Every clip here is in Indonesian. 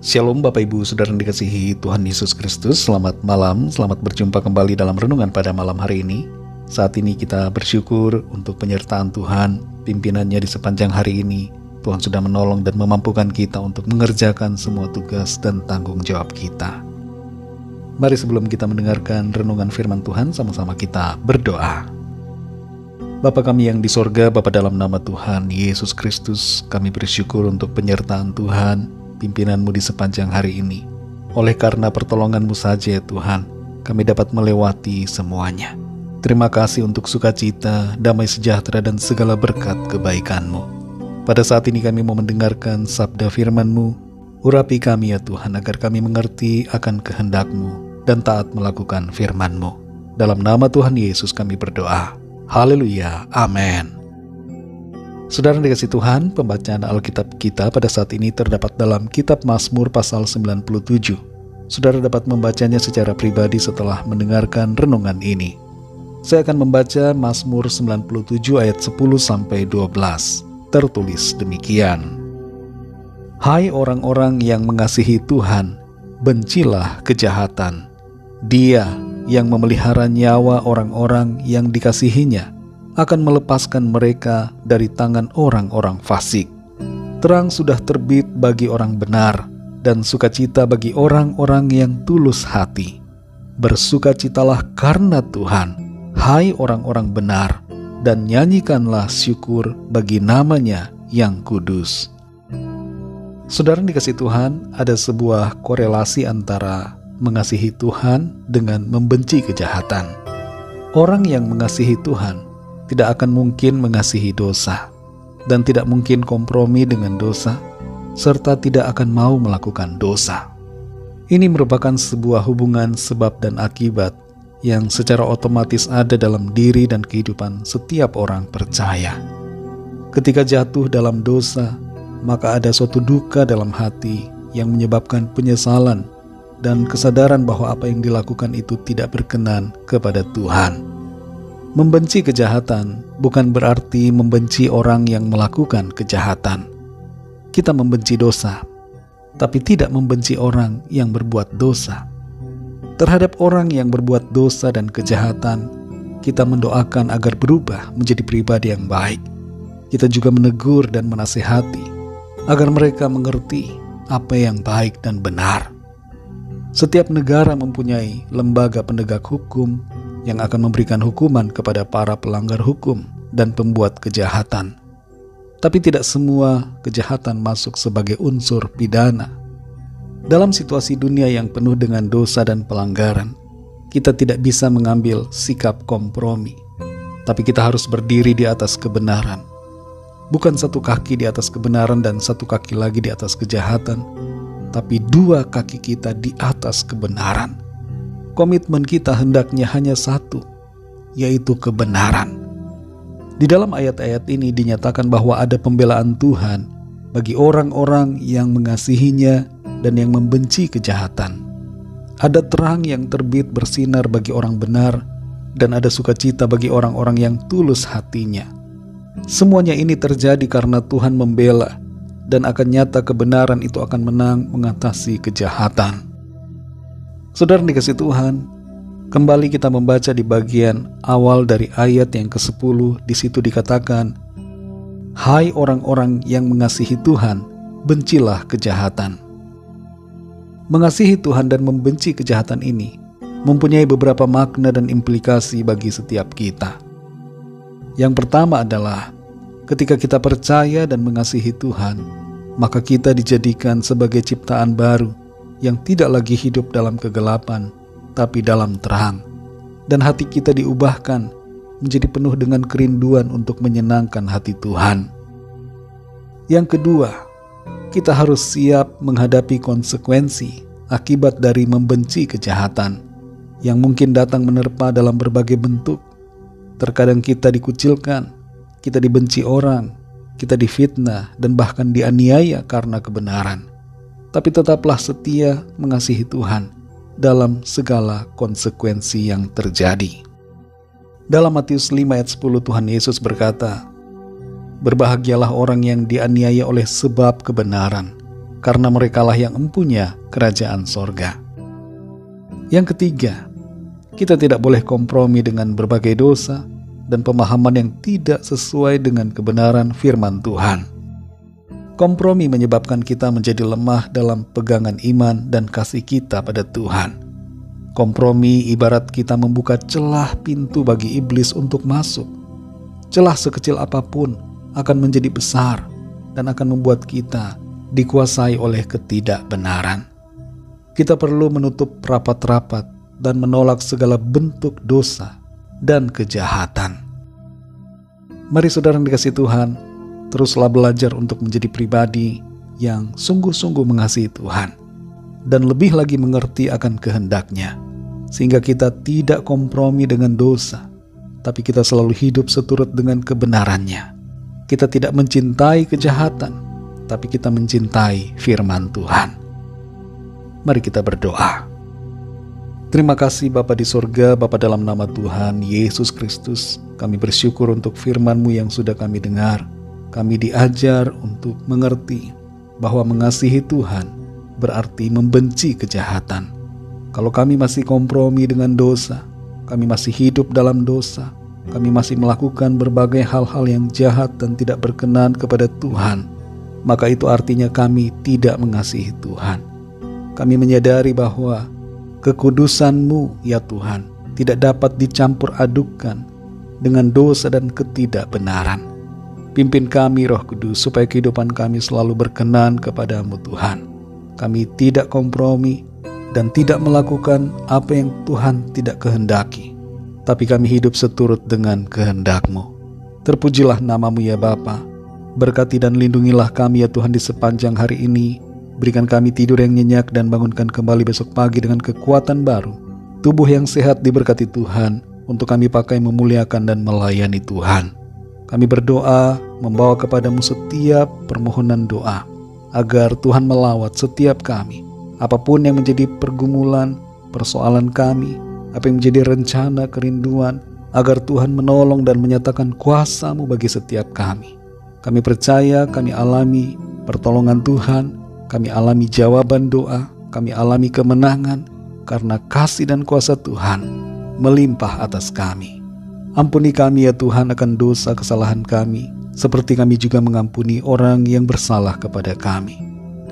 Shalom Bapak Ibu Saudara yang dikasihi Tuhan Yesus Kristus. Selamat malam, selamat berjumpa kembali dalam renungan pada malam hari ini. Saat ini kita bersyukur untuk penyertaan Tuhan, pimpinannya di sepanjang hari ini. Tuhan sudah menolong dan memampukan kita untuk mengerjakan semua tugas dan tanggung jawab kita. Mari sebelum kita mendengarkan renungan firman Tuhan, sama-sama kita berdoa. Bapa kami yang di sorga, Bapa dalam nama Tuhan Yesus Kristus, kami bersyukur untuk penyertaan Tuhan, pimpinanmu di sepanjang hari ini. Oleh karena pertolonganmu saja ya Tuhan, kami dapat melewati semuanya. Terima kasih untuk sukacita, damai sejahtera dan segala berkat kebaikanmu. Pada saat ini kami mau mendengarkan sabda firman-Mu. Urapi kami ya Tuhan agar kami mengerti akan kehendak-Mu dan taat melakukan firman-Mu. Dalam nama Tuhan Yesus kami berdoa. Haleluya, amin. Saudara dikasih Tuhan, pembacaan Alkitab kita pada saat ini terdapat dalam Kitab Mazmur pasal 97. Saudara dapat membacanya secara pribadi setelah mendengarkan renungan ini. Saya akan membaca Mazmur 97 ayat 10-12. Tertulis demikian. Hai orang-orang yang mengasihi Tuhan, bencilah kejahatan. Dia yang memelihara nyawa orang-orang yang dikasihinya akan melepaskan mereka dari tangan orang-orang fasik. Terang sudah terbit bagi orang benar, dan sukacita bagi orang-orang yang tulus hati. Bersukacitalah karena Tuhan, hai orang-orang benar, dan nyanyikanlah syukur bagi namanya yang kudus. Saudara dikasih Tuhan, ada sebuah korelasi antara mengasihi Tuhan dengan membenci kejahatan. Orang yang mengasihi Tuhan tidak akan mungkin mengasihi dosa, dan tidak mungkin kompromi dengan dosa, serta tidak akan mau melakukan dosa. Ini merupakan sebuah hubungan sebab dan akibat yang secara otomatis ada dalam diri dan kehidupan setiap orang percaya. Ketika jatuh dalam dosa, maka ada suatu duka dalam hati yang menyebabkan penyesalan dan kesadaran bahwa apa yang dilakukan itu tidak berkenan kepada Tuhan. Membenci kejahatan bukan berarti membenci orang yang melakukan kejahatan. Kita membenci dosa, tapi tidak membenci orang yang berbuat dosa. Terhadap orang yang berbuat dosa dan kejahatan, kita mendoakan agar berubah menjadi pribadi yang baik. Kita juga menegur dan menasihati agar mereka mengerti apa yang baik dan benar. Setiap negara mempunyai lembaga penegak hukum yang akan memberikan hukuman kepada para pelanggar hukum dan pembuat kejahatan. Tapi tidak semua kejahatan masuk sebagai unsur pidana. Dalam situasi dunia yang penuh dengan dosa dan pelanggaran, kita tidak bisa mengambil sikap kompromi. Tapi kita harus berdiri di atas kebenaran. Bukan satu kaki di atas kebenaran dan satu kaki lagi di atas kejahatan, tapi dua kaki kita di atas kebenaran. Komitmen kita hendaknya hanya satu, yaitu kebenaran. Di dalam ayat-ayat ini dinyatakan bahwa ada pembelaan Tuhan bagi orang-orang yang mengasihinya dan yang membenci kejahatan. Ada terang yang terbit bersinar bagi orang benar, dan ada sukacita bagi orang-orang yang tulus hatinya. Semuanya ini terjadi karena Tuhan membela, dan akan nyata kebenaran itu akan menang mengatasi kejahatan. Saudara dikasih Tuhan, kembali kita membaca di bagian awal dari ayat yang ke-10. Di situ dikatakan, hai orang-orang yang mengasihi Tuhan, bencilah kejahatan. Mengasihi Tuhan dan membenci kejahatan ini mempunyai beberapa makna dan implikasi bagi setiap kita. Yang pertama adalah, ketika kita percaya dan mengasihi Tuhan, maka kita dijadikan sebagai ciptaan baru yang tidak lagi hidup dalam kegelapan, tapi dalam terang. Dan hati kita diubahkan menjadi penuh dengan kerinduan untuk menyenangkan hati Tuhan. Yang kedua, kita harus siap menghadapi konsekuensi akibat dari membenci kejahatan yang mungkin datang menerpa dalam berbagai bentuk. Terkadang kita dikucilkan, kita dibenci orang, kita difitnah, dan bahkan dianiaya karena kebenaran. Tapi tetaplah setia mengasihi Tuhan dalam segala konsekuensi yang terjadi. Dalam Matius 5 ayat 10 Tuhan Yesus berkata, berbahagialah orang yang dianiaya oleh sebab kebenaran, karena merekalah yang empunya kerajaan sorga. Yang ketiga, kita tidak boleh kompromi dengan berbagai dosa dan pemahaman yang tidak sesuai dengan kebenaran firman Tuhan. Kompromi menyebabkan kita menjadi lemah dalam pegangan iman dan kasih kita pada Tuhan. Kompromi ibarat kita membuka celah pintu bagi iblis untuk masuk. Celah sekecil apapun akan menjadi besar dan akan membuat kita dikuasai oleh ketidakbenaran. Kita perlu menutup rapat-rapat dan menolak segala bentuk dosa dan kejahatan. Mari saudara yang dikasihi Tuhan, teruslah belajar untuk menjadi pribadi yang sungguh-sungguh mengasihi Tuhan dan lebih lagi mengerti akan kehendak-Nya, sehingga kita tidak kompromi dengan dosa, tapi kita selalu hidup seturut dengan kebenaran-Nya. Kita tidak mencintai kejahatan, tapi kita mencintai firman Tuhan. Mari kita berdoa. Terima kasih Bapa di sorga, Bapa, dalam nama Tuhan Yesus Kristus, kami bersyukur untuk firman-Mu yang sudah kami dengar. Kami diajar untuk mengerti bahwa mengasihi Tuhan berarti membenci kejahatan. Kalau kami masih kompromi dengan dosa, kami masih hidup dalam dosa, kami masih melakukan berbagai hal-hal yang jahat dan tidak berkenan kepada Tuhan, maka itu artinya kami tidak mengasihi Tuhan. Kami menyadari bahwa kekudusan-Mu, ya Tuhan, tidak dapat dicampur adukkan dengan dosa dan ketidakbenaran. Pimpin kami, Roh Kudus, supaya kehidupan kami selalu berkenan kepada-Mu, Tuhan. Kami tidak kompromi dan tidak melakukan apa yang Tuhan tidak kehendaki, tapi kami hidup seturut dengan kehendak-Mu. Terpujilah nama-Mu, ya Bapa. Berkati dan lindungilah kami, ya Tuhan, di sepanjang hari ini. Berikan kami tidur yang nyenyak dan bangunkan kembali besok pagi dengan kekuatan baru. Tubuh yang sehat diberkati Tuhan, untuk kami pakai memuliakan dan melayani Tuhan. Kami berdoa membawa kepada-Mu setiap permohonan doa, agar Tuhan melawat setiap kami. Apapun yang menjadi pergumulan, persoalan kami, apa yang menjadi rencana kerinduan, agar Tuhan menolong dan menyatakan kuasa-Mu bagi setiap kami. Kami percaya kami alami pertolongan Tuhan, kami alami jawaban doa, kami alami kemenangan, karena kasih dan kuasa Tuhan melimpah atas kami. Ampuni kami, ya Tuhan, akan dosa kesalahan kami, seperti kami juga mengampuni orang yang bersalah kepada kami.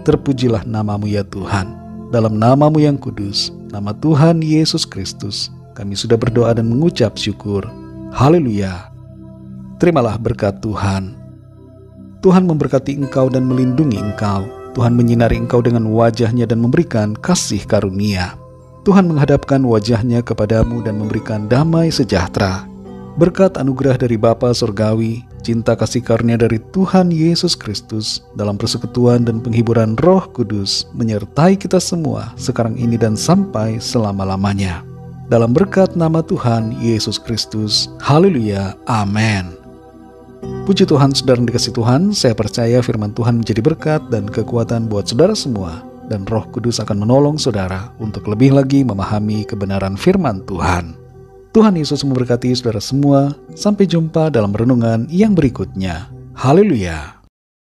Terpujilah nama-Mu, ya Tuhan. Dalam nama-Mu yang kudus, nama Tuhan Yesus Kristus, kami sudah berdoa dan mengucap syukur. Haleluya. Terimalah berkat Tuhan. Tuhan memberkati engkau dan melindungi engkau. Tuhan menyinari engkau dengan wajah-Nya dan memberikan kasih karunia. Tuhan menghadapkan wajah-Nya kepadamu dan memberikan damai sejahtera. Berkat anugerah dari Bapa Surgawi, cinta kasih karunia dari Tuhan Yesus Kristus, dalam persekutuan dan penghiburan Roh Kudus, menyertai kita semua sekarang ini dan sampai selama-lamanya. Dalam berkat nama Tuhan Yesus Kristus. Haleluya. Amin. Puji Tuhan, saudara yang dikasihi Tuhan, saya percaya firman Tuhan menjadi berkat dan kekuatan buat saudara semua, dan Roh Kudus akan menolong saudara untuk lebih lagi memahami kebenaran firman Tuhan. Tuhan Yesus memberkati saudara semua. Sampai jumpa dalam renungan yang berikutnya. Haleluya.